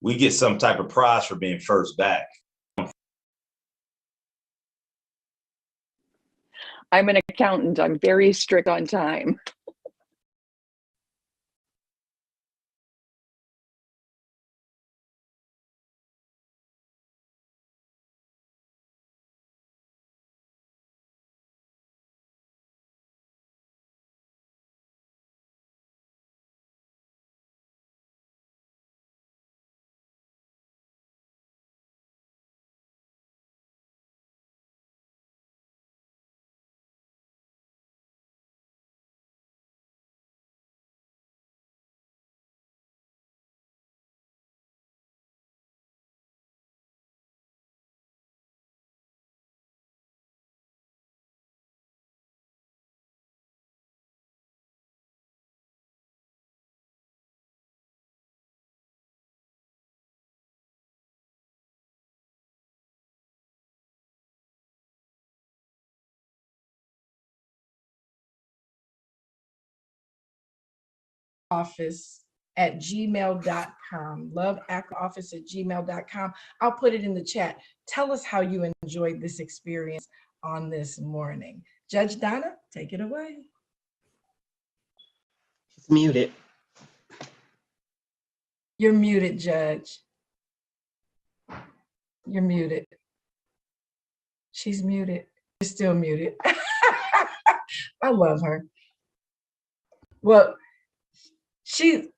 we get some type of prize for being first back. I'm an accountant. I'm very strict on time. office@gmail.com. loveakronoffice@gmail.com. I'll put it in the chat. Tell us how you enjoyed this experience on this morning. Judge Donna, take it away. She's muted. You're muted, Judge. You're muted. She's muted. You're still muted. I love her. Well, she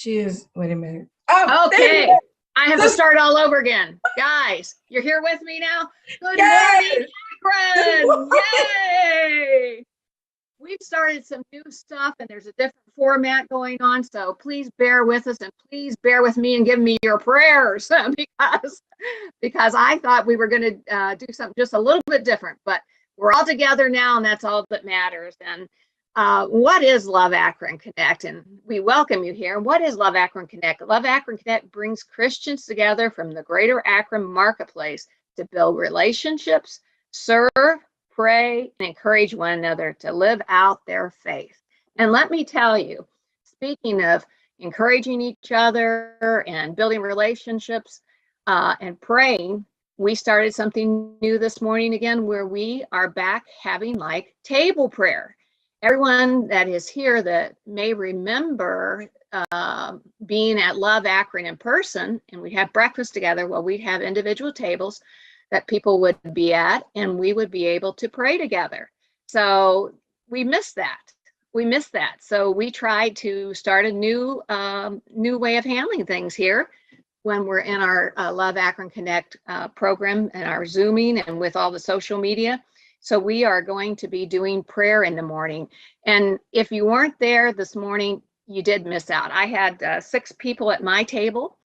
is, wait a minute. Oh, okay. I have to start all over again. Guys, you're here with me now? Good morning, Akron! Yay! We've started some new stuff and there's a different format going on. So please bear with us and please bear with me and give me your prayers because I thought we were going to do something just a little bit different, but we're all together now and that's all that matters. And what is Love Akron Connect? And we welcome you here. What is Love Akron Connect? Love Akron Connect brings Christians together from the greater Akron marketplace to build relationships, serve, pray, and encourage one another to live out their faith. And let me tell you, speaking of encouraging each other and building relationships and praying, we started something new this morning again where we are back having like table prayer. Everyone that is here that may remember being at Love Akron in person, and we'd have breakfast together. Well, we'd have individual tables that people would be at, and we would be able to pray together. So we missed that. We missed that. So we tried to start a new way of handling things here when we're in our Love Akron Connect program and our Zooming and with all the social media. So we are going to be doing prayer in the morning. And if you weren't there this morning, you did miss out. I had 6 people at my table,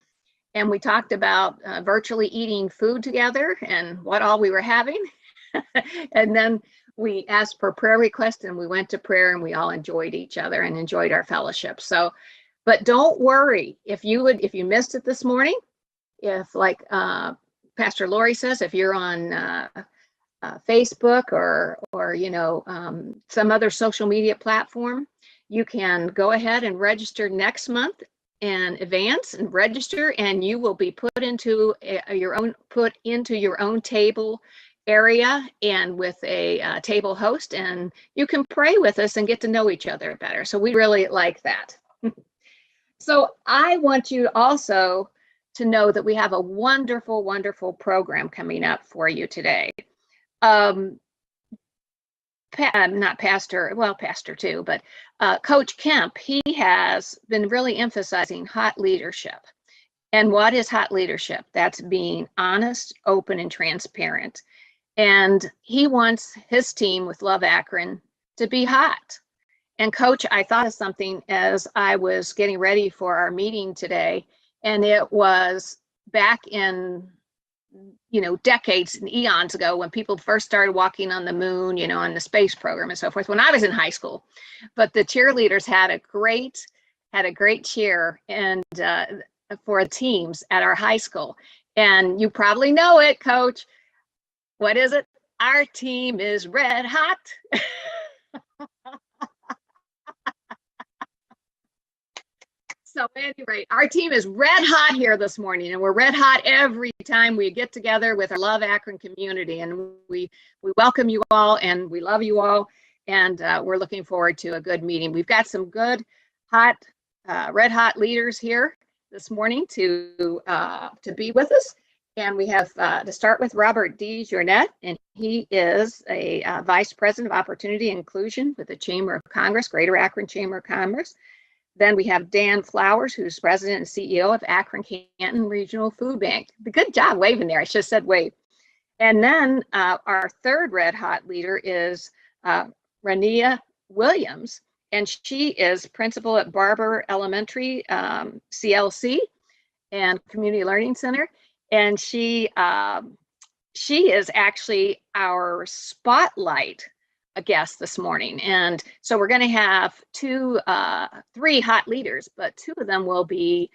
and we talked about virtually eating food together and what all we were having. And then we asked for prayer requests and we went to prayer and we all enjoyed each other and enjoyed our fellowship. So, but don't worry if you missed it this morning, if like Pastor Lori says, if you're on Facebook or some other social media platform, you can go ahead and register next month in advance and register, and you will be put into your own table area and with a table host, and you can pray with us and get to know each other better. So we really like that. So I want you also to know that we have a wonderful, wonderful program coming up for you today. Not pastor, well, pastor too, but Coach Kemp, he has been really emphasizing hot leadership. And what is hot leadership? That's being honest, open, and transparent. And he wants his team with Love Akron to be hot. And Coach, I thought of something as I was getting ready for our meeting today, and it was back in decades and eons ago when people first started walking on the moon, on the space program and so forth, when I was in high school. But the cheerleaders had a great cheer and for teams at our high school. And you probably know it, Coach. What is it? Our team is red hot. So at any rate, our team is red hot here this morning, and we're red hot every time we get together with our Love Akron community. And we welcome you all, and we love you all, and we're looking forward to a good meeting. We've got some good, hot, red hot leaders here this morning to be with us. And we have to start with Robert D. Journette, and he is a Vice President of Opportunity and Inclusion with the Chamber of Commerce, Greater Akron Chamber of Commerce. Then we have Dan Flowers, who's President and CEO of Akron Canton Regional Food Bank. Good job waving there. I should have said wave. And then our third red hot leader is Rania Williams, and she is principal at Barber Elementary CLC and Community Learning Center. And she is actually our spotlight guest this morning. And so we're going to have three hot leaders, but two of them will be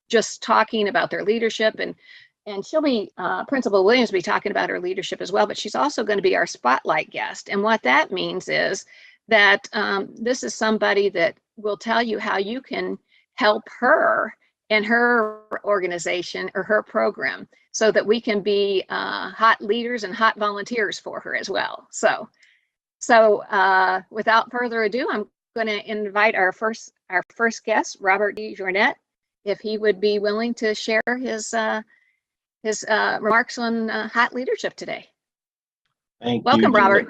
just talking about their leadership, and she'll be Principal Williams will be talking about her leadership as well, but she's also going to be our spotlight guest. And what that means is that this is somebody that will tell you how you can help her and her organization or her program so that we can be hot leaders and hot volunteers for her as well. So without further ado, I'm going to invite our first guest, Robert D. Journette, if he would be willing to share his remarks on hot leadership today. Welcome, Robert.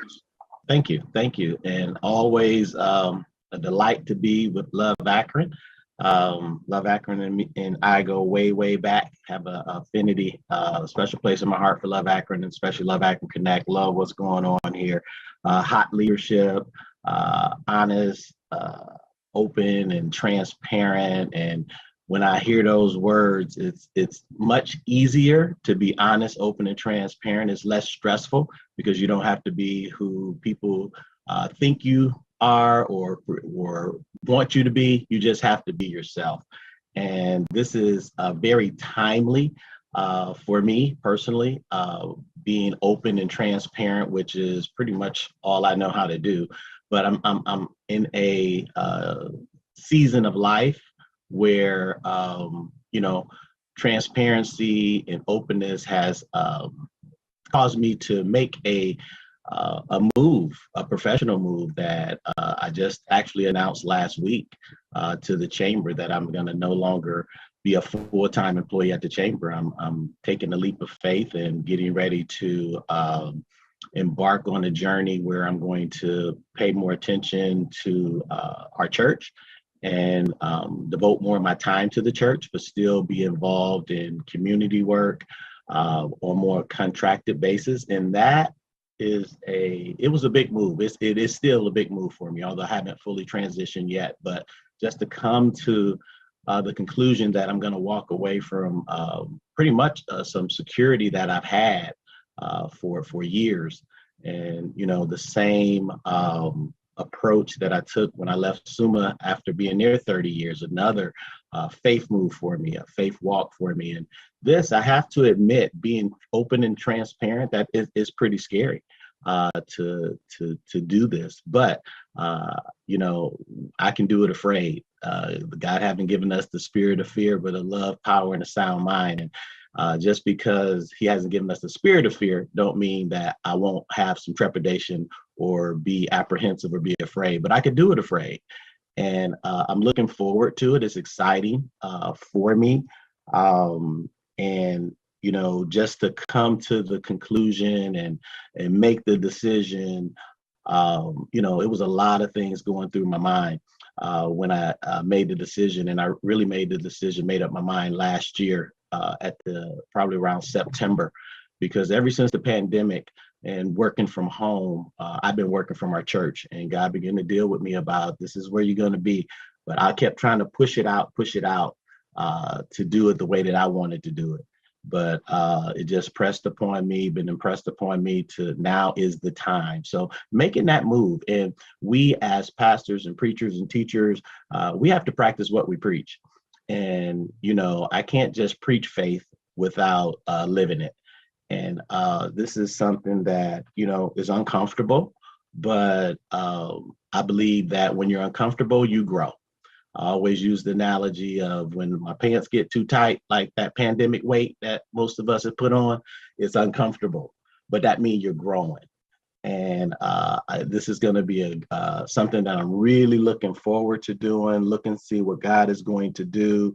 Thank you. And always a delight to be with Love Akron. Love Akron and I go way, way back, have a affinity, a special place in my heart for Love Akron, and especially Love Akron Connect. Love what's going on here. Hot leadership, honest, open and transparent. And when I hear those words, it's much easier to be honest, open, and transparent. It's less stressful because you don't have to be who people think you are or want you to be. You just have to be yourself. And this is very timely for me personally, being open and transparent, which is pretty much all I know how to do. But I'm in a season of life where transparency and openness has caused me to make a professional move that I just actually announced last week to the chamber, that I'm going to no longer be a full-time employee at the chamber. I'm taking a leap of faith and getting ready to embark on a journey where I'm going to pay more attention to our church and devote more of my time to the church, but still be involved in community work on a more contracted basis. And that it was a big move. It is still a big move for me, although I haven't fully transitioned yet. But just to come to the conclusion that I'm going to walk away from pretty much some security that I've had for years, and the same approach that I took when I left SUMA after being there 30 years, another faith move for me, a faith walk for me. And this, I have to admit, being open and transparent, that is pretty scary to do this. But I can do it afraid. God haven't given us the spirit of fear, but a love, power, and a sound mind. And just because He hasn't given us the spirit of fear, don't mean that I won't have some trepidation or be apprehensive or be afraid. But I could do it afraid. And I'm looking forward to it. It's exciting for me. And just to come to the conclusion and make the decision, it was a lot of things going through my mind when I made the decision. And I really made up my mind last year at probably around September, because ever since the pandemic and working from home, I've been working from our church, and God began to deal with me about, this is where you're going to be. But I kept trying to push it out to do it the way that I wanted to do it. But it just been impressed upon me to now is the time. So making that move. And we as pastors and preachers and teachers, we have to practice what we preach. And, I can't just preach faith without living it. And this is something that, is uncomfortable, but I believe that when you're uncomfortable, you grow. I always use the analogy of when my pants get too tight, like that pandemic weight that most of us have put on, it's uncomfortable, but that means you're growing. And this is going to be something that I'm really looking forward to doing, looking to see what God is going to do.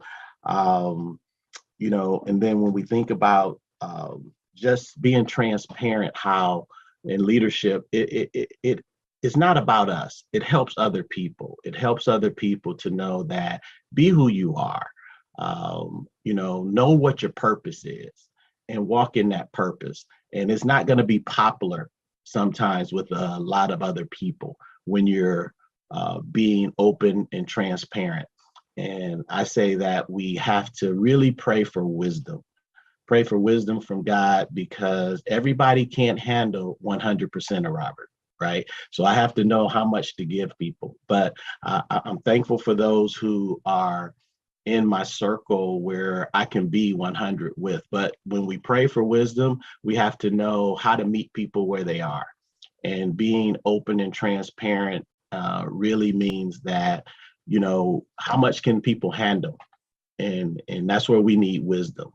You know, and then when we think about just being transparent, how in leadership, it's not about us. It helps other people. It helps other people to know that be who you are, you know what your purpose is and walk in that purpose. And it's not going to be popular sometimes with a lot of other people when you're being open and transparent. And I say that we have to really pray for wisdom from God, because everybody can't handle 100% of Robert, right? So I have to know how much to give people. But I'm thankful for those who are in my circle where I can be 100 with. But when we pray for wisdom, we have to know how to meet people where they are. And being open and transparent really means that, you know, how much can people handle? And that's where we need wisdom.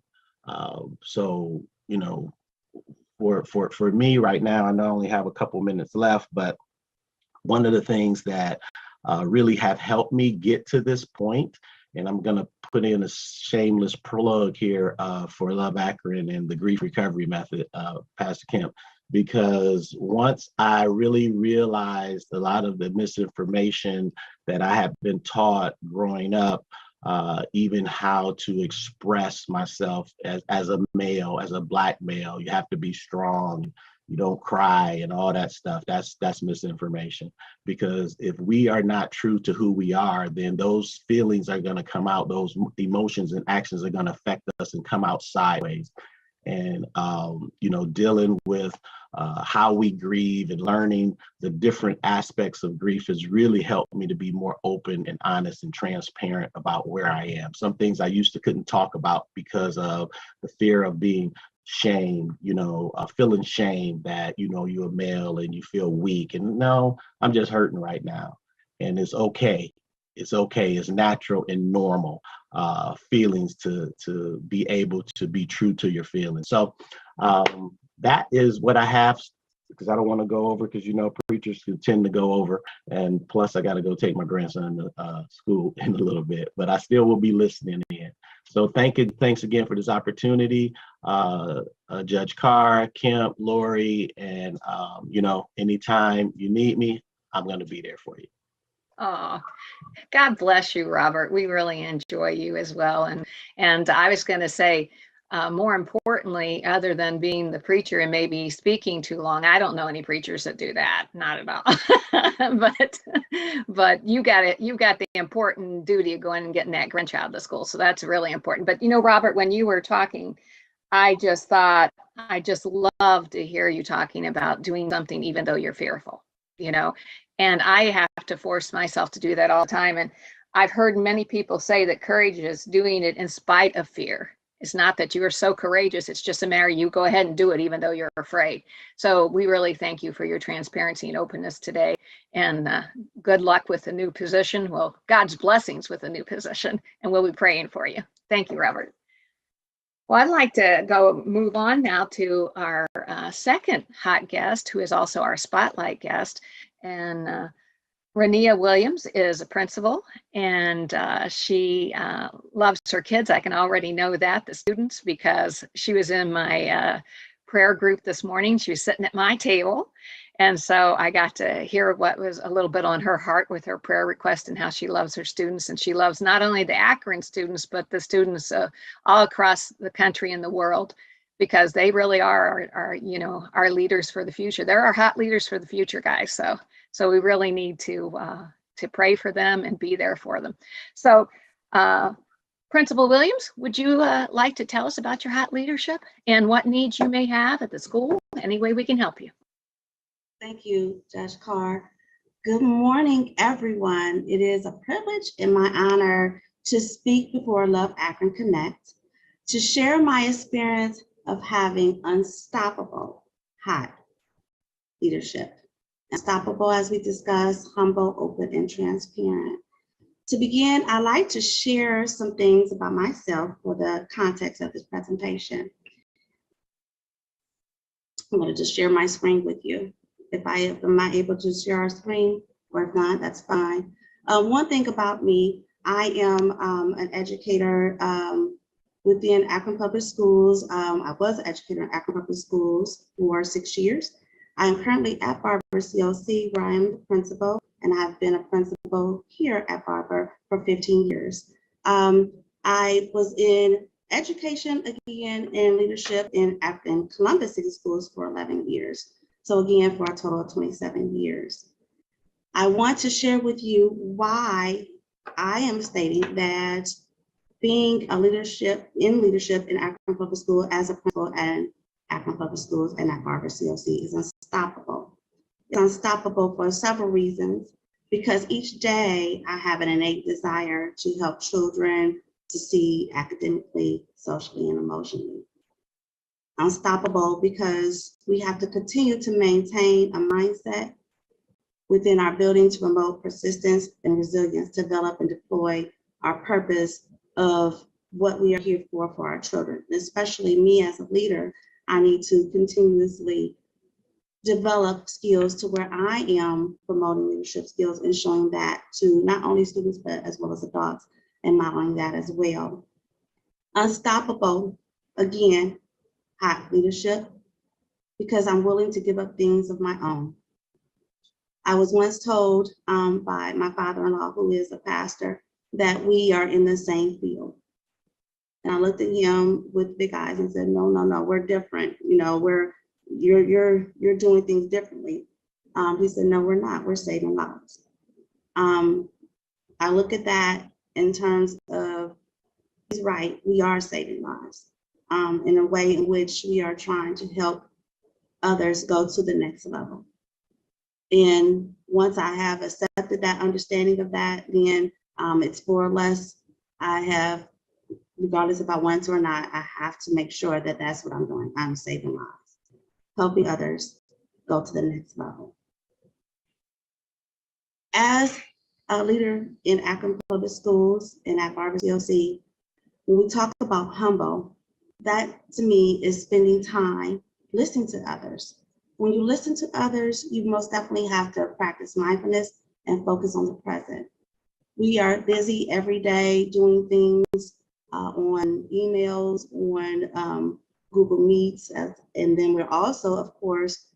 So, you know, for me right now, I not only have a couple minutes left, but one of the things that really have helped me get to this point, and I'm going to put in a shameless plug here for Love Akron and the grief recovery method, Pastor Kemp, because once I really realized a lot of the misinformation that I have been taught growing up, even how to express myself as a male, as a Black male, you have to be strong, you don't cry and all that stuff. That's misinformation, because if we are not true to who we are, then those feelings are going to come out, those emotions and actions are going to affect us and come out sideways. And you know, dealing with how we grieve and learning the different aspects of grief has really helped me to be more open and honest and transparent about where I am. Some things I used to couldn't talk about because of the fear of being shame, you know, feeling shame that, you know, you're a male and you feel weak. And no, I'm just hurting right now. And it's okay. It's okay. It's natural and normal feelings to be able to be true to your feelings. So that is what I have, because I don't want to go over, because, you know, preachers can tend to go over. And plus, I got to go take my grandson to school in a little bit, but I still will be listening in. So thanks again for this opportunity, Judge Carr, Kemp, Lori, and, you know, anytime you need me, I'm going to be there for you. Oh, God bless you, Robert. We really enjoy you as well. And I was going to say, more importantly, other than being the preacher and maybe speaking too long, I don't know any preachers that do that, not at all. but you got it. You got the important duty of going and getting that grandchild to school. So that's really important. But, you know, Robert, when you were talking, I just thought, I just love to hear you talking about doing something even though you're fearful, you know. And I have to force myself to do that all the time. And I've heard many people say that courage is doing it in spite of fear. It's not that you are so courageous. It's just a matter of you go ahead and do it, even though you're afraid. So we really thank you for your transparency and openness today. And good luck with the new position. Well, God's blessings with the new position. And we'll be praying for you. Thank you, Robert. Well, I'd like to move on now to our second hot guest, who is also our spotlight guest. And Rania Williams is a principal, and she loves her kids. I can already know that, the students, because she was in my prayer group this morning. She was sitting at my table. And so I got to hear what was a little bit on her heart with her prayer request and how she loves her students. And she loves not only the Akron students, but the students all across the country and the world, because they really are our, you know, our leaders for the future. They're our hot leaders for the future, guys. So we really need to pray for them and be there for them. So Principal Williams, would you like to tell us about your hot leadership and what needs you may have at the school? Any way we can help you? Thank you, Judge Carr. Good morning, everyone. It is a privilege and my honor to speak before Love Akron Connect, to share my experience of having unstoppable hot leadership. Unstoppable, as we discussed, humble, open, and transparent. To begin, I'd like to share some things about myself for the context of this presentation. I'm going to just share my screen with you. If I am not able to share our screen, or if not, that's fine. One thing about me, I am an educator within Akron Public Schools. I was an educator in Akron Public Schools for 6 years. I am currently at Barber CLC, where I am the principal, and I've been a principal here at Barber for 15 years. I was in education again and leadership in Columbus City Schools for 11 years. So again, for a total of 27 years. I want to share with you why I am stating that being a leadership in Akron Public School as a principal and Akron Public Schools and at Barber CLC is unstoppable. It's unstoppable for several reasons, because each day I have an innate desire to help children succeed academically, socially, and emotionally. Unstoppable because we have to continue to maintain a mindset within our building to promote persistence and resilience, develop and deploy our purpose of what we are here for our children. Especially me as a leader, I need to continuously develop skills to where I am promoting leadership skills and showing that to not only students, but as well as adults, and modeling that as well. Unstoppable, again, hot leadership, because I'm willing to give up things of my own. I was once told by my father-in-law, who is a pastor, that we are in the same field. And I looked at him with big eyes and said, no, we're different. You know, you're doing things differently. He said, no, we're not. We're saving lives. I look at that in terms of, he's right, we are saving lives in a way in which we are trying to help others go to the next level. And once I have accepted that understanding of that, then it's more or less, I have, regardless if I want to or not, I have to make sure that that's what I'm doing. I'm saving lives, helping others go to the next level. As a leader in Akron Public Schools and at Barber CLC, when we talk about humble, that to me is spending time listening to others. When you listen to others, you most definitely have to practice mindfulness and focus on the present. We are busy every day doing things on emails, on Google Meets, and then we're also, of course,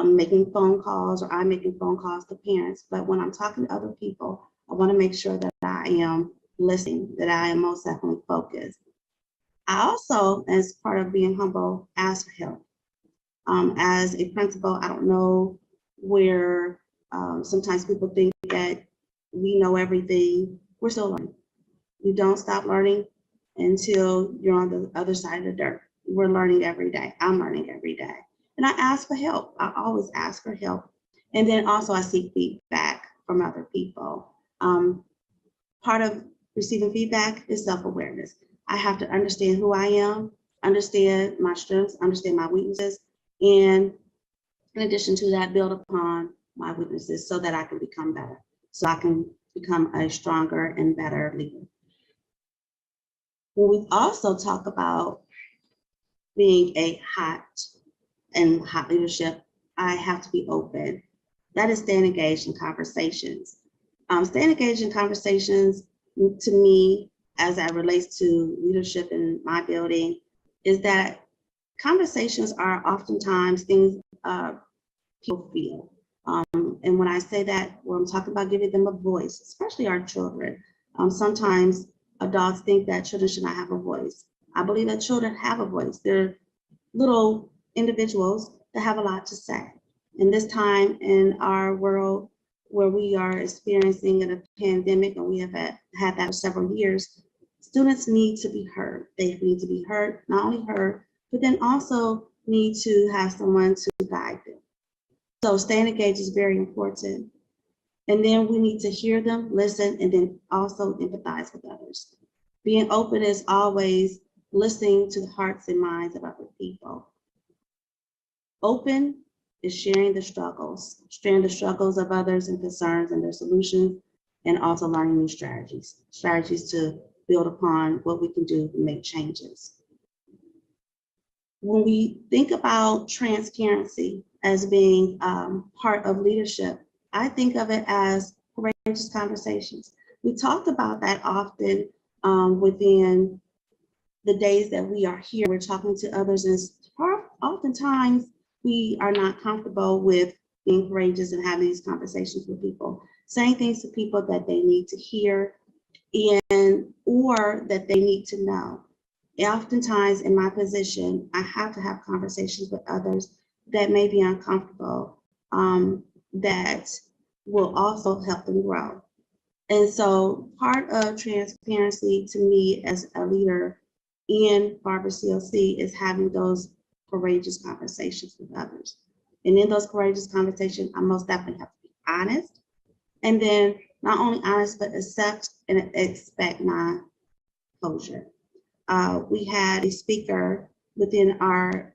making phone calls, or I'm making phone calls to parents. But when I'm talking to other people, I want to make sure that I am listening, that I am most definitely focused. I also, as part of being humble, ask for help. As a principal, I don't know where sometimes people think that we know everything. We're still learning. You don't stop learning until you're on the other side of the dirt. We're learning every day. I'm learning every day. And I ask for help. I always ask for help. And then also I seek feedback from other people. Part of receiving feedback is self-awareness. I have to understand who I am, understand my strengths, understand my weaknesses, and in addition to that, build upon my weaknesses so that I can become better, so I can become a stronger and better leader. When we also talk about being a hot leadership, I have to be open. That is staying engaged in conversations. Staying engaged in conversations, to me, as that relates to leadership in my building, is that conversations are oftentimes things people feel. And when I say that, well, I'm talking about giving them a voice, especially our children. Sometimes adults think that children should not have a voice. I believe that children have a voice. They're little individuals that have a lot to say. In this time in our world where we are experiencing a pandemic, and we have had that for several years, students need to be heard. They need to be heard, not only heard, but then also need to have someone to guide them. So staying engaged is very important. And then we need to hear them, listen, and then also empathize with others. Being open is always listening to the hearts and minds of other people. Open is sharing the struggles of others and concerns and their solutions. and also learning new strategies to build upon what we can do to make changes. When we think about transparency as being part of leadership, I think of it as courageous conversations. We talked about that often within the days that we are here. We're talking to others, and oftentimes we are not comfortable with being courageous and having these conversations with people, saying things to people that they need to hear or that they need to know. Oftentimes in my position, I have to have conversations with others that may be uncomfortable, that will also help them grow. And so part of transparency to me as a leader in Barber CLC is having those courageous conversations with others. And in those courageous conversations, I most definitely have to be honest. And then not only honest, but accept and expect non-closure. We had a speaker within our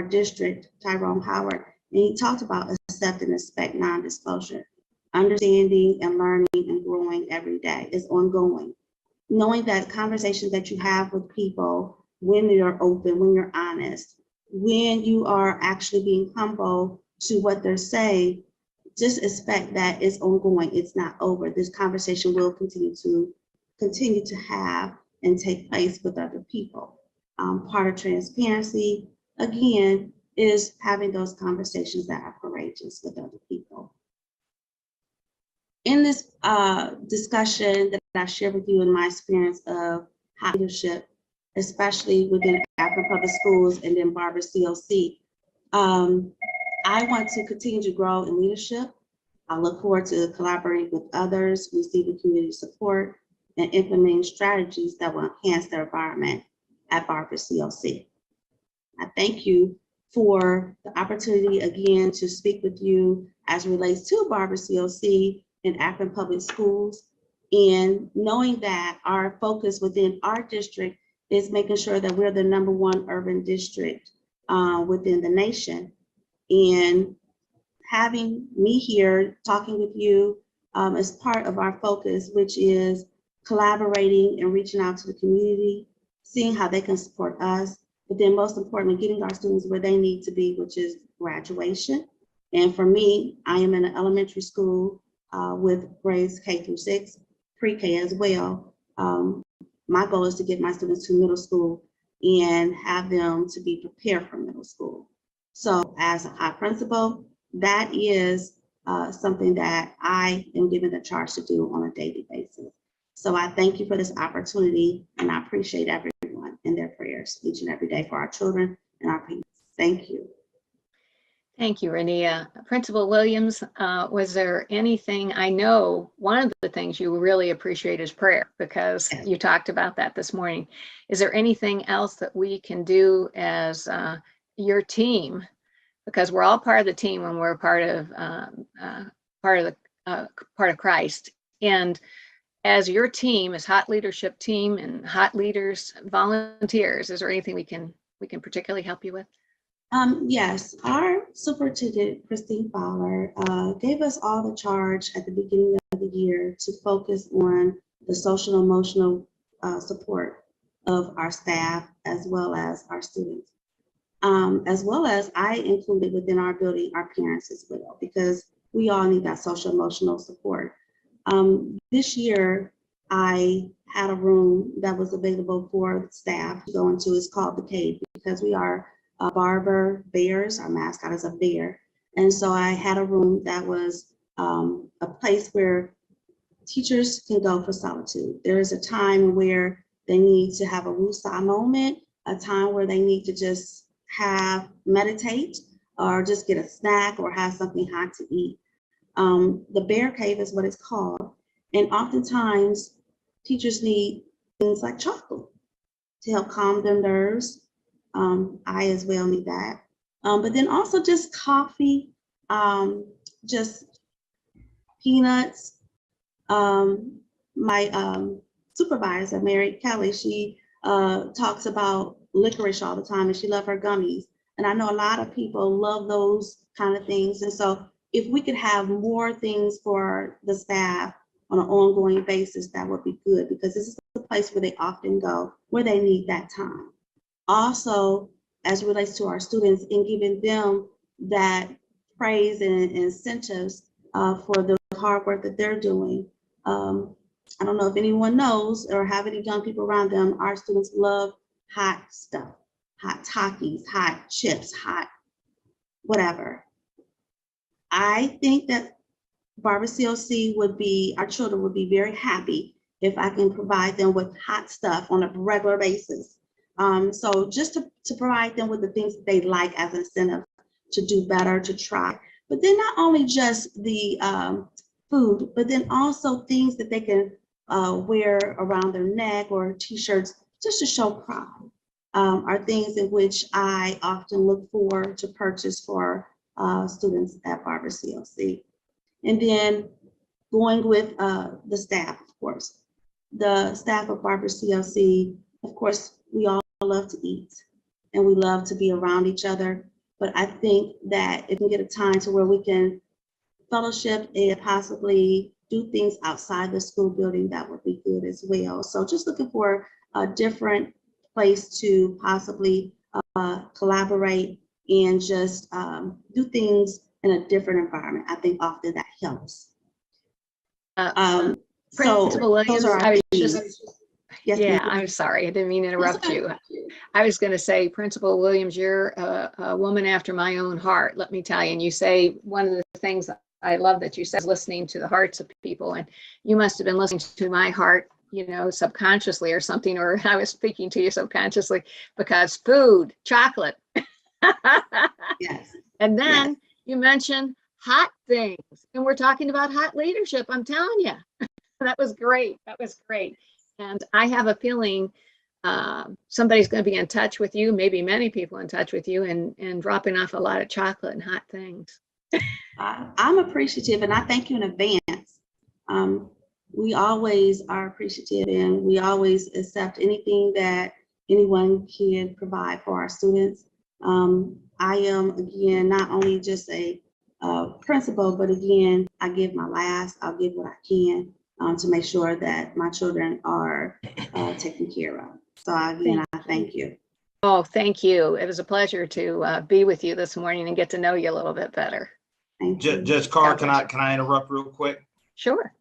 district, Tyrone Howard, and he talked about accept and expect non-disclosure. Understanding and learning and growing every day is ongoing. Knowing that conversations that you have with people, when you're open, when you're honest, when you are actually being humble to what they're saying, just expect that it's ongoing. It's not over. This conversation will continue to have and take place with other people. Part of transparency, again, is having those conversations that are courageous with other people. In this discussion that I share with you in my experience of high leadership, especially within Akron Public Schools and then Barber CLC, I want to continue to grow in leadership. I look forward to collaborating with others, receiving community support, and implementing strategies that will enhance their environment at Barber CLC. I thank you for the opportunity again to speak with you as it relates to Barber CLC and Akron Public Schools, and knowing that our focus within our district is making sure that we're the #1 urban district within the nation. And having me here talking with you is part of our focus, which is collaborating and reaching out to the community, seeing how they can support us, but then most importantly, getting our students where they need to be, which is graduation. And for me, I am in an elementary school with grades K through 6, pre-K as well. My goal is to get my students to middle school and have them to be prepared for middle school. So as a high principal, that is something that I am given the charge to do on a daily basis. So I thank you for this opportunity, and I appreciate everyone and their prayers each and every day for our children and our parents. Thank you. Thank you, Rania. Principal Williams, was there anything, I know one of the things you really appreciate is prayer, because you talked about that this morning. Is there anything else that we can do as your team? Because we're all part of the team when we're part of Christ. And as your team, as hot leadership team and hot leaders, volunteers, is there anything we can particularly help you with? Yes, our superintendent, Christine Fowler, gave us all the charge at the beginning of the year to focus on the social emotional support of our staff as well as our students. As well as I included within our building our parents as well, because we all need that social emotional support. This year, I had a room that was available for staff to go into. It's called the Cave, because we are Barber Bears. Our mascot is a bear. And so I had a room that was a place where teachers can go for solitude. There is a time where they need to have a woosah moment, a time where they need to just meditate or just get a snack or have something hot to eat. The Bear Cave is what it's called. And oftentimes teachers need things like chocolate to help calm their nerves. I as well need that. But then also just coffee, just peanuts. My supervisor, Mary Kelly, she talks about licorice all the time, and she loves her gummies. And I know a lot of people love those kind of things. And so if we could have more things for the staff on an ongoing basis, that would be good, because this is the place where they often go, where they need that time. Also, as it relates to our students, in giving them that praise and incentives for the hard work that they're doing. I don't know if anyone knows or have any young people around them, our students love hot stuff, hot Takis, hot chips, hot whatever. I think that Barber CLC our children would be very happy if I can provide them with hot stuff on a regular basis. So just to provide them with the things that they like as an incentive to do better, to try. But then not only just the food, but then also things that they can wear around their neck, or t-shirts, just to show pride, are things in which I often look for to purchase for students at Barber CLC. And then going with the staff, of course. The staff of Barber CLC, of course, we all love to eat and we love to be around each other. But I think that if we get a time to where we can fellowship and possibly do things outside the school building, that would be good as well. So just looking for a different place to possibly collaborate and just do things in a different environment. I think often that helps. Principal Williams, I was just, yes, yeah, ma'am. I'm sorry, I didn't mean to interrupt you. I was going to say, Principal Williams, you're a woman after my own heart, let me tell you. And you say one of the things I love that you said is listening to the hearts of people. And you must have been listening to my heart, you know, subconsciously or something, or I was speaking to you subconsciously, because food, chocolate. Yes. And then Yes. you mentioned hot things, and we're talking about hot leadership. I'm telling you, that was great. That was great. And I have a feeling somebody's going to be in touch with you, maybe many people in touch with you, and dropping off a lot of chocolate and hot things. I'm appreciative, and I thank you in advance. We always are appreciative, and we always accept anything that anyone can provide for our students. I am, again, not only just a principal, but again, I give my last, I'll give what I can to make sure that my children are taken care of. So again, I thank you. Oh, thank you. It was a pleasure to be with you this morning and get to know you a little bit better. Thank you. Judge Carr, can I interrupt real quick? Sure.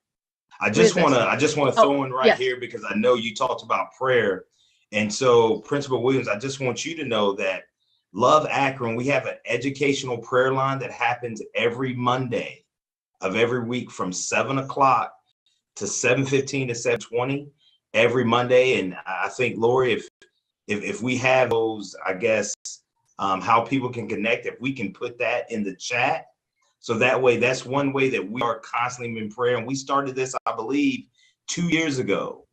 I just want to throw in right yes. here, because I know you talked about prayer. And so, Principal Williams, I just want you to know that Love Akron, we have an educational prayer line that happens every Monday of every week from 7 o'clock to 7:15 to 7:20 every Monday. And I think, Lori, if we have those, I guess, how people can connect, if we can put that in the chat. So that way, that's one way that we are constantly in prayer. And we started this, I believe, 2 years ago.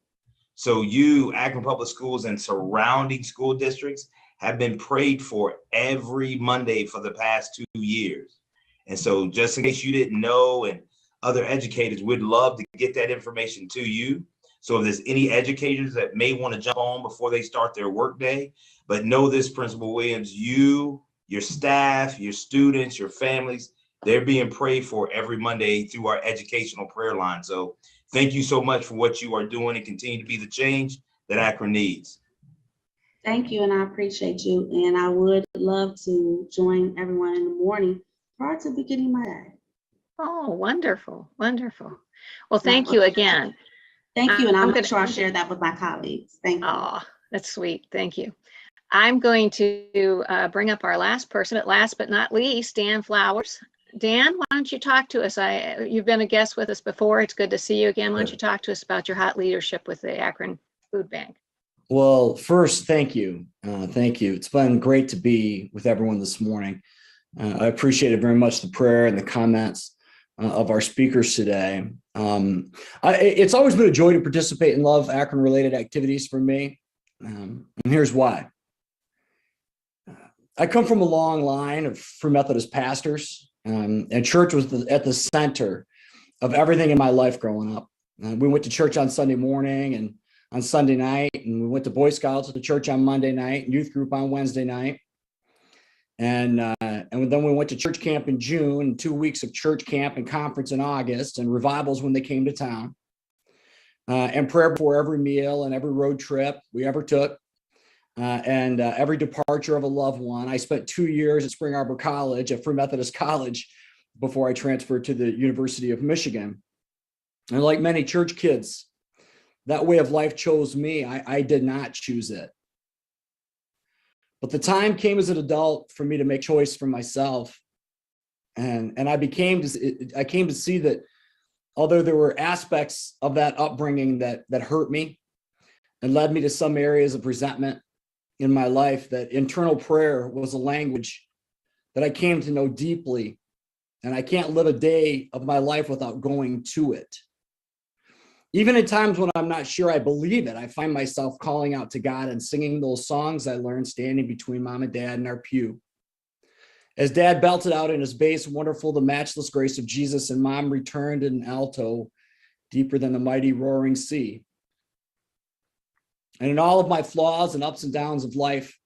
So you, Akron Public Schools and surrounding school districts, have been prayed for every Monday for the past 2 years. And so just in case you didn't know, and other educators, we'd love to get that information to you. So if there's any educators that may want to jump on before they start their workday, but know this, Principal Williams, you, your staff, your students, your families, they're being prayed for every Monday through our educational prayer line. So thank you so much for what you are doing, and continue to be the change that Akron needs. Thank you, and I appreciate you. And I would love to join everyone in the morning prior to beginning my day. Oh, wonderful. Wonderful. Well, thank you again. Thank you, and I'm sure I'll share that with my colleagues. Thank you. Oh, that's sweet. Thank you. I'm going to bring up our last person, but last but not least, Dan Flowers. Dan, why don't you talk to us? You've been a guest with us before. It's good to see you again. Why don't you talk to us about your hot leadership with the Akron Food Bank? Well, first, thank you. Thank you. It's been great to be with everyone this morning. I appreciated very much the prayer and the comments of our speakers today. It's always been a joy to participate in Love Akron related activities for me. And here's why. I come from a long line of Free Methodist pastors, and church was at the center of everything in my life growing up. We went to church on Sunday morning and on Sunday night, and we went to Boy Scouts at the church on Monday night, youth group on Wednesday night. And then we went to church camp in June, and 2 weeks of church camp and conference in August, and revivals when they came to town. and prayer before every meal and every road trip we ever took, and every departure of a loved one. I spent 2 years at Spring Arbor College, at Free Methodist College, before I transferred to the University of Michigan. And like many church kids, that way of life chose me. I did not choose it. But the time came as an adult for me to make choice for myself. And I came to see that although there were aspects of that upbringing that hurt me and led me to some areas of resentment in my life, that internal prayer was a language that I came to know deeply. And I can't live a day of my life without going to it. Even in times when I'm not sure I believe it, I find myself calling out to God and singing those songs I learned standing between mom and dad in our pew. As dad belted out in his bass, "Wonderful, the matchless grace of Jesus," and mom returned in alto, "Deeper than the mighty roaring sea." And in all of my flaws and ups and downs of life,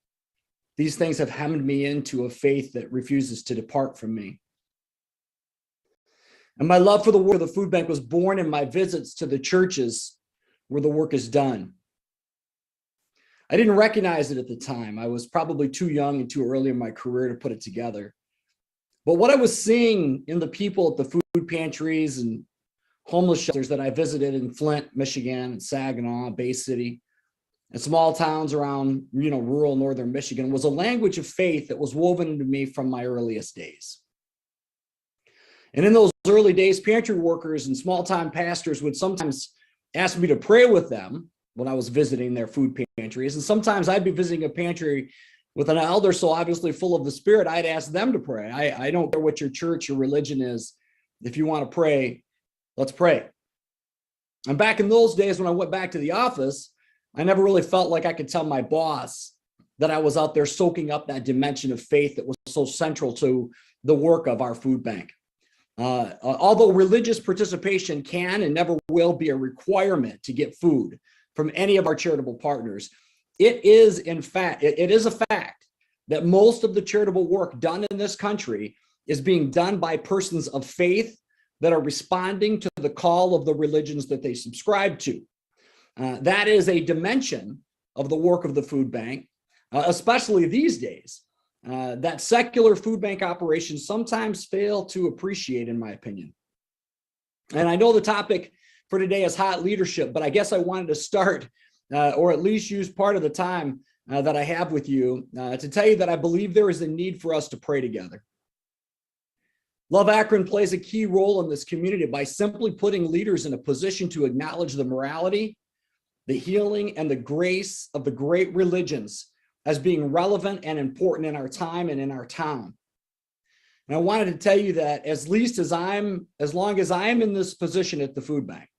these things have hemmed me into a faith that refuses to depart from me. And my love for the work of the food bank was born in my visits to the churches where the work is done. I didn't recognize it at the time. I was probably too young and too early in my career to put it together. But what I was seeing in the people at the food pantries and homeless shelters that I visited in Flint, Michigan, and Saginaw, Bay City, and small towns around, rural northern Michigan, was a language of faith that was woven into me from my earliest days. And in those early days, pantry workers and small-time pastors would sometimes ask me to pray with them when I was visiting their food pantries. And sometimes I'd be visiting a pantry with an elder so obviously full of the Spirit, I'd ask them to pray. I don't care what your church or religion is. If you want to pray, let's pray. And back in those days when I went back to the office, I never really felt like I could tell my boss that I was out there soaking up that dimension of faith that was so central to the work of our food bank. Although religious participation can and never will be a requirement to get food from any of our charitable partners, it is a fact that most of the charitable work done in this country is being done by persons of faith that are responding to the call of the religions that they subscribe to. That is a dimension of the work of the food bank, especially these days, that secular food bank operations sometimes fail to appreciate, in my opinion. And I know the topic for today is hot leadership, but I guess I wanted to start, or at least use part of the time that I have with you to tell you that I believe there is a need for us to pray together. Love Akron plays a key role in this community by simply putting leaders in a position to acknowledge the morality, the healing, and the grace of the great religions as being relevant and important in our time and in our town. And I wanted to tell you that as long as I'm in this position at the food bank,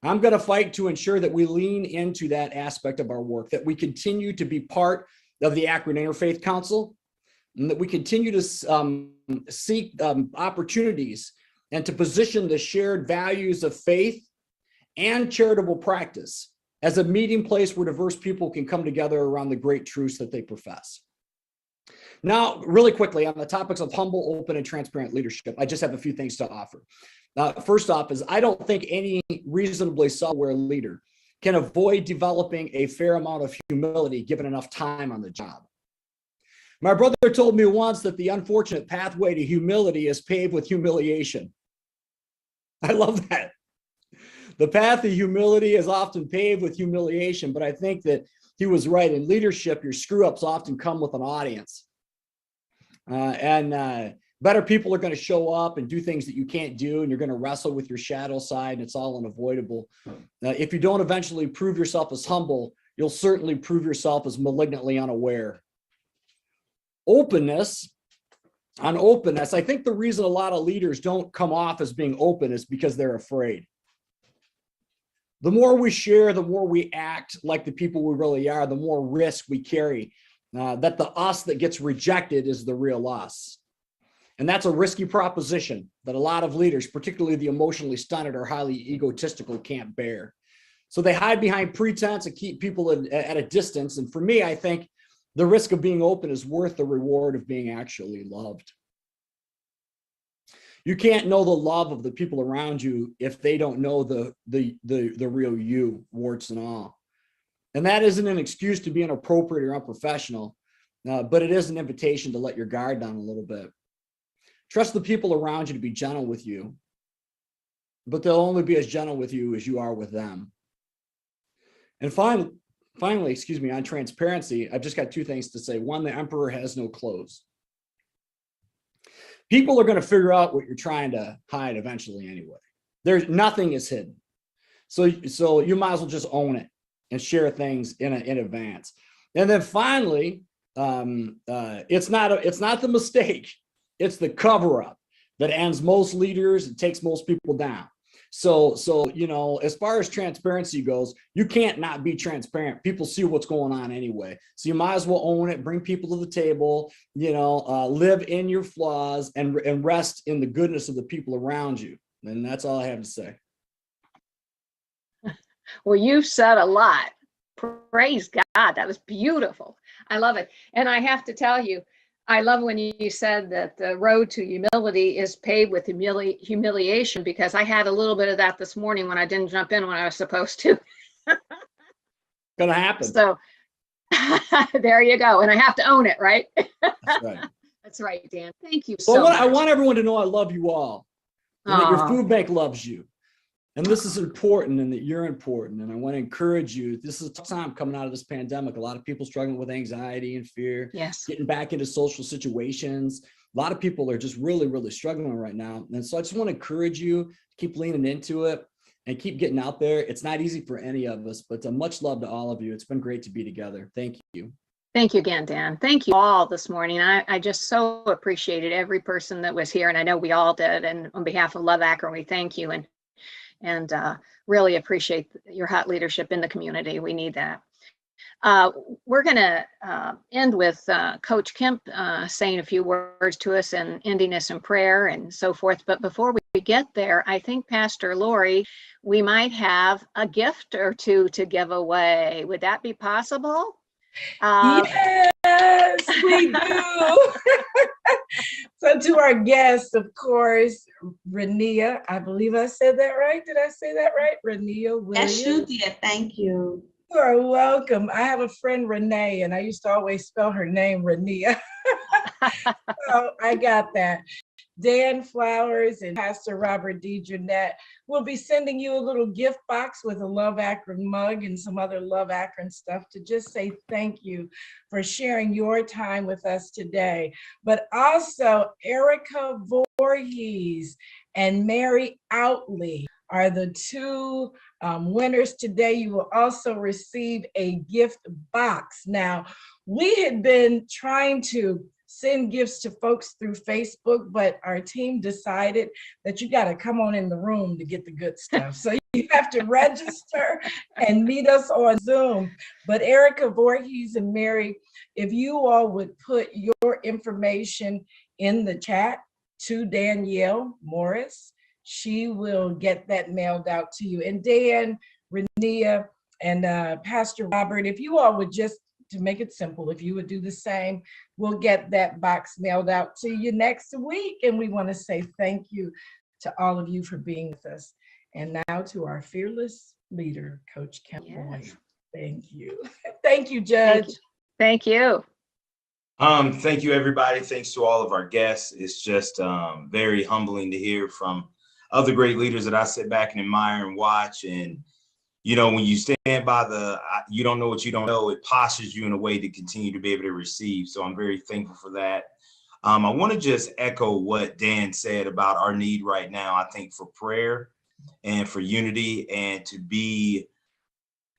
I'm going to fight to ensure that we lean into that aspect of our work, that we continue to be part of the Akron Interfaith Council, and that we continue to seek opportunities and to position the shared values of faith and charitable practice as a meeting place where diverse people can come together around the great truths that they profess. Now, really quickly, on the topics of humble, open, and transparent leadership, I just have a few things to offer. First off is I don't think any reasonably self-aware leader can avoid developing a fair amount of humility given enough time on the job. My brother told me once that the unfortunate pathway to humility is paved with humiliation. I love that. The path of humility is often paved with humiliation, but I think that he was right. In leadership, your screw-ups often come with an audience. Better people are going to show up and do things that you can't do, and you're going to wrestle with your shadow side, and it's all unavoidable. If you don't eventually prove yourself as humble, you'll certainly prove yourself as malignantly unaware. Openness, I think the reason a lot of leaders don't come off as being open is because they're afraid. The more we share, the more we act like the people we really are, the more risk we carry, that the us that gets rejected is the real us. And that's a risky proposition that a lot of leaders, particularly the emotionally stunted or highly egotistical, can't bear. So they hide behind pretense and keep people at a distance. And for me, I think the risk of being open is worth the reward of being actually loved. You can't know the love of the people around you if they don't know the real you, warts and all. And that isn't an excuse to be inappropriate or unprofessional, but it is an invitation to let your guard down a little bit. Trust the people around you to be gentle with you, but they'll only be as gentle with you as you are with them. And finally, excuse me, on transparency, I've just got two things to say. One, the emperor has no clothes. People are going to figure out what you're trying to hide eventually anyway. Nothing is hidden. So you might as well just own it and share things in advance. And then finally, it's not the mistake, it's the cover up that ends most leaders and takes most people down. So as far as transparency goes, you can't not be transparent. People see what's going on anyway. So you might as well own it, bring people to the table, live in your flaws and rest in the goodness of the people around you. And that's all I have to say. Well, you've said a lot. Praise God. That was beautiful. I love it. And I have to tell you, I love when you said that the road to humility is paved with humiliation, because I had a little bit of that this morning when I didn't jump in when I was supposed to. Gonna happen. So there you go. And I have to own it, right? That's right. That's right, Dan. Thank you so much. I want everyone to know I love you all, and that your food bank loves you. And this is important, and that you're important. And I want to encourage you. This is a tough time coming out of this pandemic. A lot of people struggling with anxiety and fear, getting back into social situations. A lot of people are just really, really struggling right now. And so I just want to encourage you to keep leaning into it and keep getting out there. It's not easy for any of us, but much love to all of you. It's been great to be together. Thank you. Thank you again, Dan. Thank you all this morning. I just so appreciated every person that was here, and I know we all did. And on behalf of Love Akron, we thank you and really appreciate your hot leadership in the community. We need that. We're going to end with Coach Kemp saying a few words to us and ending us in prayer and so forth. But before we get there, I think Pastor Lori, we might have a gift or two to give away. Would that be possible? Yes, we do. So to our guests, of course, Rania, I believe I said that right. Did I say that right? Rania Williams. Yes, you did. Thank you. You are welcome. I have a friend, Renee, and I used to always spell her name Rania. So I got that. Dan Flowers and Pastor Robert D. Jeanette will be sending you a little gift box with a Love Akron mug and some other Love Akron stuff to just say thank you for sharing your time with us today. But also Erica Voorhees and Mary Outley are the two winners today. You will also receive a gift box. Now, we had been trying to send gifts to folks through Facebook, but our team decided that you got to come on in the room to get the good stuff. So you have to register and meet us on Zoom. But Erica Voorhees and Mary, if you all would put your information in the chat to Danielle Morris, she will get that mailed out to you. And Dan, Rania, and Pastor Robert, if you all would just, to make it simple, if you would do the same, we'll get that box mailed out to you next week. And we want to say thank you to all of you for being with us. And now to our fearless leader, Coach Kemp. Yes. Thank you. Thank you, Judge. Thank you. Thank you, everybody. Thanks to all of our guests. It's just very humbling to hear from other great leaders that I sit back and admire and watch. And when you stand by you don't know what you don't know, it postures you in a way to continue to be able to receive. So I'm very thankful for that. I want to just echo what Dan said about our need right now, I think, for prayer and for unity and to be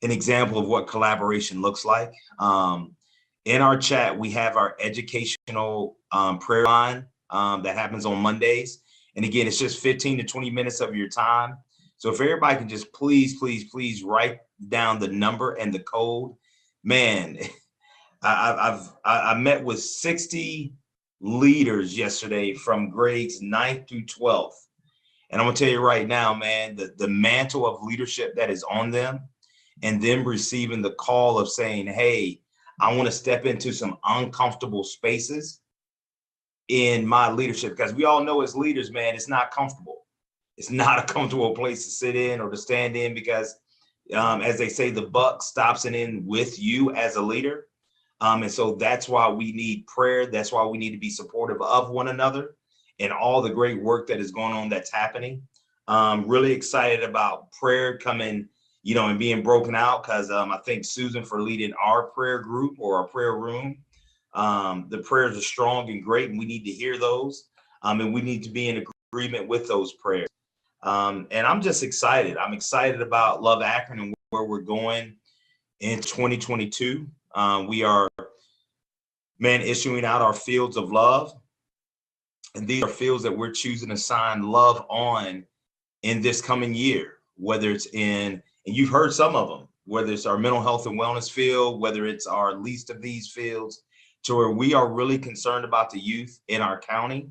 an example of what collaboration looks like. In our chat, we have our educational prayer line that happens on Mondays. And again, it's just 15 to 20 minutes of your time. So if everybody can just please write down the number and the code, man, I met with 60 leaders yesterday from grades 9th through 12th. And I'm gonna tell you right now, man, the mantle of leadership that is on them and them receiving the call of saying, hey, I wanna step into some uncomfortable spaces in my leadership, because we all know as leaders, man, it's not comfortable. It's not a comfortable place to sit in or to stand in, because as they say, the buck stops and in with you as a leader. And so that's why we need prayer. That's why we need to be supportive of one another and all the great work that is going on that's happening. Really excited about prayer coming, and being broken out, because I thank Susan for leading our prayer group or our prayer room. The prayers are strong and great, and we need to hear those. And we need to be in agreement with those prayers. And I'm just excited. I'm excited about Love Akron and where we're going in 2022. We are, issuing out our fields of love. And these are fields that we're choosing to sign love on in this coming year, whether it's and you've heard some of them, whether it's our mental health and wellness field, whether it's our least of these fields, to where we are really concerned about the youth in our county.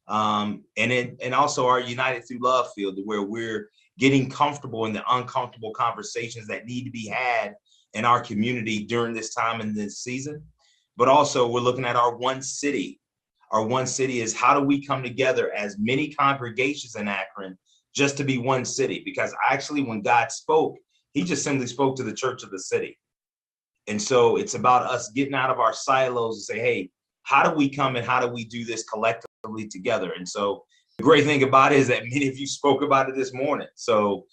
And also our United Through Love field, where we're getting comfortable in the uncomfortable conversations that need to be had in our community during this time in this season. But also we're looking at our one city. Our one city is, how do we come together as many congregations in Akron just to be one city? Because actually when God spoke, he just simply spoke to the church of the city. And so it's about us getting out of our silos and say, hey, how do we come and how do we do this collectively together? And so the great thing about it is that many of you spoke about it this morning. So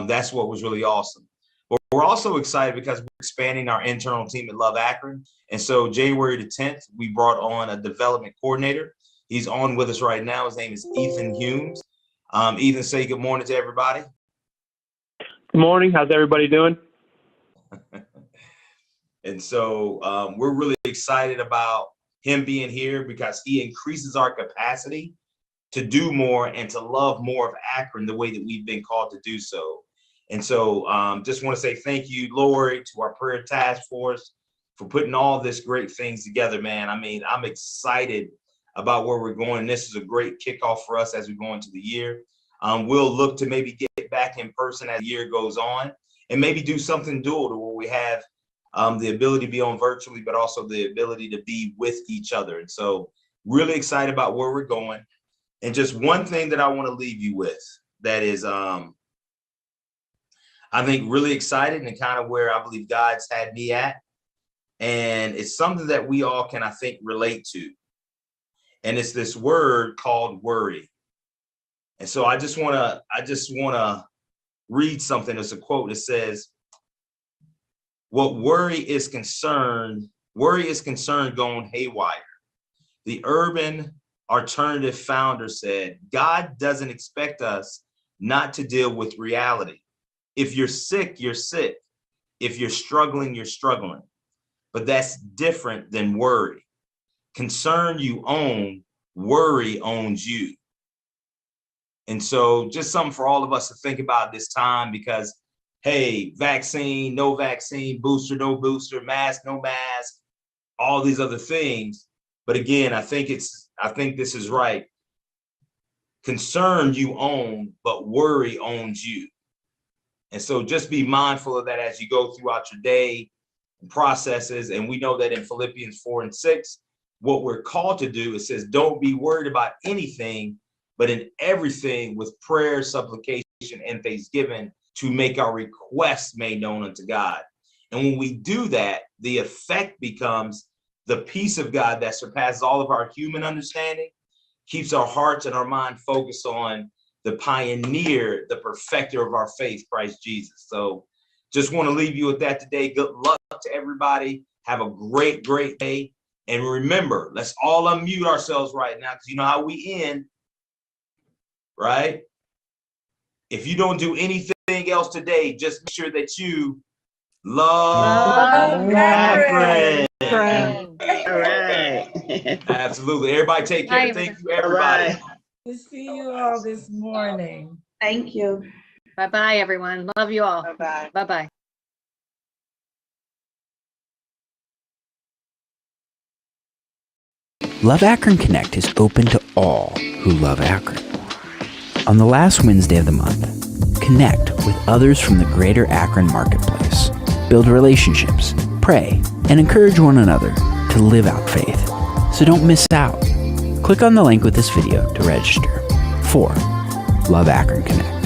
that's what was really awesome. But we're also excited because we're expanding our internal team at Love Akron. And so January the 10th, we brought on a development coordinator. He's on with us right now. His name is Ethan Humes. Ethan, say good morning to everybody. Good morning. How's everybody doing? And so we're really excited about him being here, because he increases our capacity to do more and to love more of Akron the way that we've been called to do so. And so just want to say thank you, Lori, to our prayer task force for putting all this great things together, man. I mean, I'm excited about where we're going. This is a great kickoff for us as we go into the year. We'll look to maybe get back in person as the year goes on, and maybe do something dual to where we have the ability to be on virtually, but also the ability to be with each other. And so really excited about where we're going. And just one thing that I want to leave you with that is, I think really excited and kind of where I believe God's had me at. And it's something that we all can, I think, relate to. And it's this word called worry. And so I just want to read something. It's a quote. It says, what worry is concerned going haywire. The urban alternative founder said, God doesn't expect us not to deal with reality. If you're sick, you're sick. If you're struggling, you're struggling. But that's different than worry. Concern you own, worry owns you. And so just something for all of us to think about this time, because hey, vaccine, no vaccine, booster, no booster, mask, no mask, all these other things. But again, I think this is right. Concern you own, but worry owns you. And so just be mindful of that as you go throughout your day and processes. And we know that in Philippians 4:6, what we're called to do, it says, don't be worried about anything, but in everything with prayer, supplication, and thanksgiving, to make our requests made known unto God. And when we do that, the effect becomes the peace of God that surpasses all of our human understanding, keeps our hearts and our mind focused on the pioneer, the perfecter of our faith, Christ Jesus. So just want to leave you with that today. Good luck to everybody. Have a great, great day. And remember, let's all unmute ourselves right now, because you know how we end, right? If you don't do anything else today, just make sure that you love Akron. All right. Absolutely. Everybody take care. Bye. Thank you, everybody. To see you all this morning. Thank you. Bye-bye, everyone. Love you all. Bye-bye. Bye-bye. Love Akron Connect is open to all who love Akron. On the last Wednesday of the month, connect with others from the greater Akron marketplace. Build relationships, pray, and encourage one another to live out faith. So don't miss out. Click click on the link with this video to register for Love Akron Connect.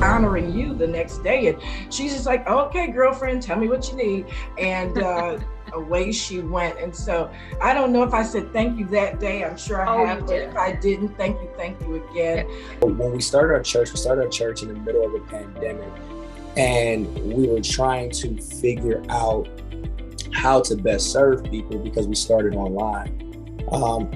Honoring you the next day. And she's just like, okay, girlfriend, tell me what you need. And away she went. And so I don't know if I said thank you that day. I'm sure I have, but if I didn't, thank you again. When we started our church in the middle of a pandemic, and we were trying to figure out how to best serve people because we started online.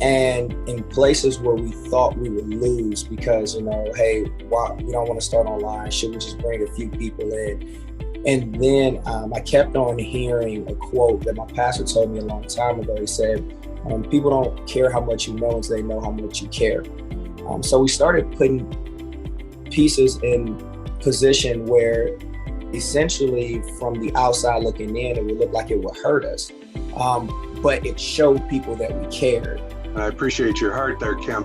And in places where we thought we would lose because, hey, we don't want to start online. Should we just bring a few people in? And then I kept on hearing a quote that my pastor told me a long time ago. He said, people don't care how much you know until they know how much you care. So we started putting pieces in position where essentially from the outside looking in, it would look like it would hurt us. But it showed people that we cared. I appreciate your heart there, Kim.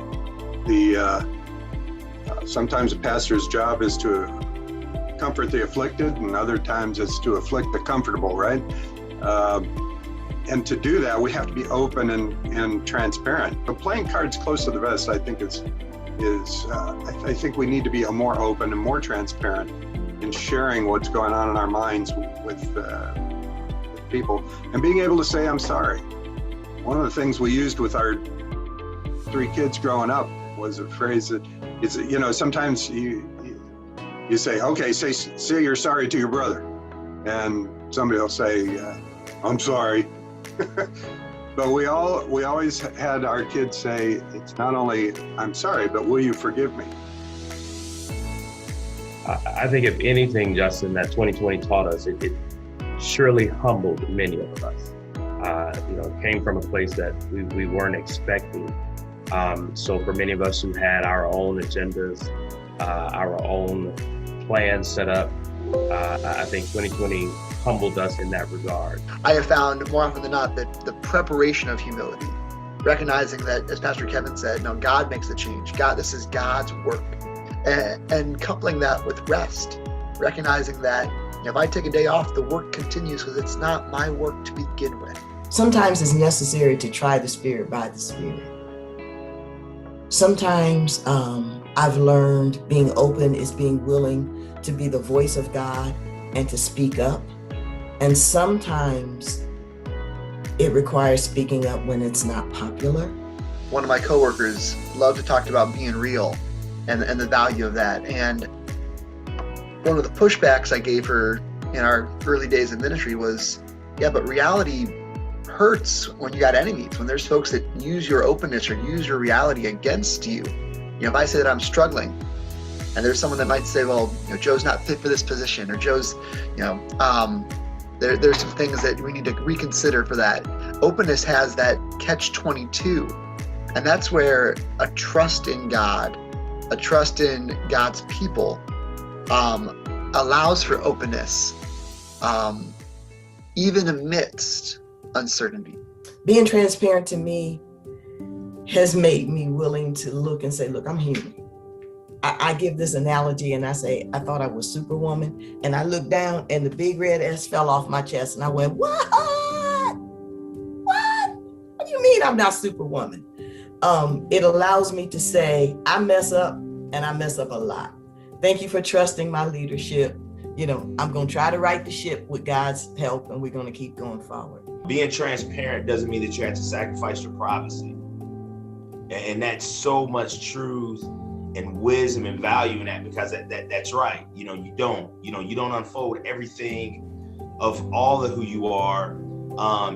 Sometimes a pastor's job is to comfort the afflicted, and other times it's to afflict the comfortable, right? And to do that, we have to be open and transparent. But playing cards close to the vest, I think I think we need to be more open and more transparent in sharing what's going on in our minds with people, and being able to say, I'm sorry. One of the things we used with our 3 kids growing up was a phrase that is, sometimes you say, okay, say you're sorry to your brother. And somebody will say, I'm sorry. But we always had our kids say, it's not only, I'm sorry, but will you forgive me? I think if anything, Justin, that 2020 taught us, it surely humbled many of us. It came from a place that we weren't expecting. So for many of us who had our own agendas, our own plans set up, I think 2020 humbled us in that regard. I have found more often than not that the preparation of humility, recognizing that, as Pastor Kevin said, no, God makes the change. God, this is God's work. And coupling that with rest, recognizing that if I take a day off, the work continues because it's not my work to begin with. Sometimes it's necessary to try the Spirit by the Spirit. Sometimes I've learned being open is being willing to be the voice of God and to speak up. And sometimes it requires speaking up when it's not popular. One of my coworkers loved to talk about being real and the value of that. And one of the pushbacks I gave her in our early days of ministry was, yeah, but reality hurts when you got enemies, when there's folks that use your openness or use your reality against you. If I say that I'm struggling, and there's someone that might say, well, Joe's not fit for this position, or Joe's, there's some things that we need to reconsider for that. Openness has that catch-22, and that's where a trust in God, a trust in God's people allows for openness, even amidst uncertainty. Being transparent to me has made me willing to look and say, look, I'm human. I give this analogy and I say, I thought I was Superwoman, and I looked down and the big red S fell off my chest and I went, what? What do you mean I'm not Superwoman? It allows me to say, I mess up and I mess up a lot. Thank you for trusting my leadership. You know, I'm going to try to right the ship with God's help, and we're going to keep going forward. Being transparent doesn't mean that you have to sacrifice your privacy. And that's so much truth and wisdom and value in that, because that's right. You know, you don't unfold everything of all of who you are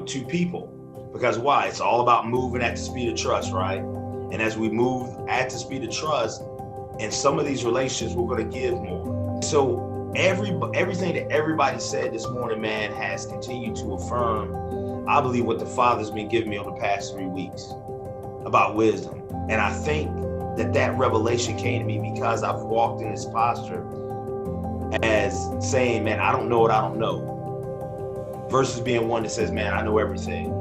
to people, because why? It's all about moving at the speed of trust, right? And as we move at the speed of trust, in some of these relationships, we're going to give more. So everything that everybody said this morning, man, has continued to affirm, I believe, what the Father's been giving me over the past 3 weeks about wisdom. And I think that revelation came to me because I've walked in this posture as saying, man, I don't know what I don't know, versus being one that says, man, I know everything.